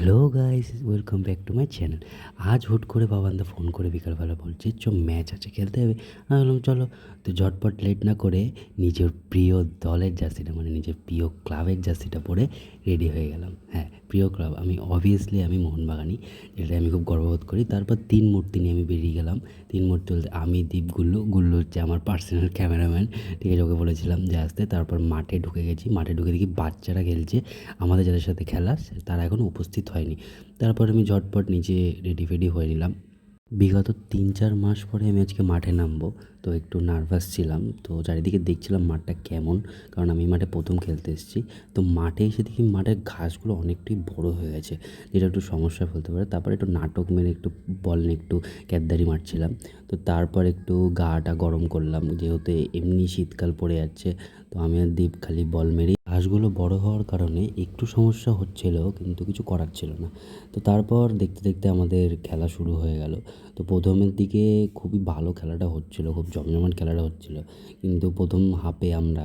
Hello guys, welcome back to my channel. আজ হুট করে বাবান্দা ফোন করে বিকালবেলা বলছে ম্যাচ আছে, খেলতে হবে। আমি বললাম চলো। তো ঝটপট লেট না করে নিজের প্রিয় দলের জার্সিটা, মানে নিজের প্রিয় ক্লাবের জার্সিটা পরে রেডি হয়ে গেলাম। হ্যাঁ, প্রিয় ক্লাব আমি মোহনবাগানি, যেটা আমি খুব গর্ববোধ করি। তারপর 3 মূর্তি নিয়ে আমি বেরিয়ে গেলাম। 3 মূর্তি বলতে আমি, দীপ, গুল্লু হচ্ছে আমার পার্সোনাল ক্যামেরাম্যান। ঠিক আছে, ওকে বলেছিলাম যে আসতে। তারপর মাঠে ঢুকে গেছি। মাঠে ঢুকে দেখি বাচ্চারা খেলছে, আমাদের যাদের সাথে খেলা তারা এখনও উপস্থিত হয়নি। তারপর আমি ঝটপট নিচে রেডি ফেডি হয়ে নিলাম। বিগত 3-4 মাস পরে আমি আজকে মাঠে নামবো। তো একটু নার্ভাস ছিলাম। তো চারিদিকে দেখছিলাম মাঠটা কেমন, কারণ আমি মাঠে প্রথম খেলতে এসেছি। তো মাঠে এসে দেখি মাঠের ঘাসগুলো অনেকটাই বড় হয়ে গেছে, যেটা একটু সমস্যা ফেলতে পারে। তারপর একটু নাটক মেরে একটু বল নিয়ে একটু ক্যাদ্দারি মারছিলাম। তো তারপর একটু গাটা গরম করলাম, যেহেতু এমনি শীতকাল পড়ে যাচ্ছে। তো আমি আর দীপ খালি বল মেরেই, ঘাসগুলো বড় হওয়ার কারণে একটু সমস্যা হচ্ছিল, কিন্তু কিছু করার ছিল না। তো তারপর দেখতে দেখতে আমাদের খেলা শুরু হয়ে গেল। তো প্রথমের দিকে খুবই ভালো খেলাটা হচ্ছিলো, খুব জমজমাট খেলাটা হচ্ছিলো। কিন্তু প্রথম হাফে আমরা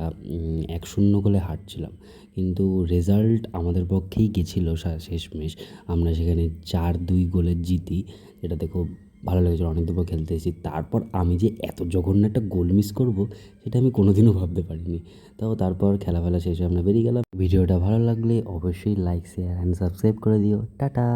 1-0 গোলে হারছিলাম। কিন্তু রেজাল্ট আমাদের পক্ষেই গেছিলো শেষমেশ। আমরা সেখানে 4-2 গোলে জিতি, যেটাতে খুব ভালো লেগেছিলো। অনেকদিন পর খেলতে এসেছি। তারপর আমি যে এত জঘন্য একটা গোল মিস করবো, সেটা আমি কোনোদিনও ভাবতে পারিনি। তারপর খেলা শেষে আমরা বেরিয়ে গেলাম। ভিডিওটা ভালো লাগলে অবশ্যই লাইক, শেয়ার অ্যান্ড সাবস্ক্রাইব করে দিও। টাটা।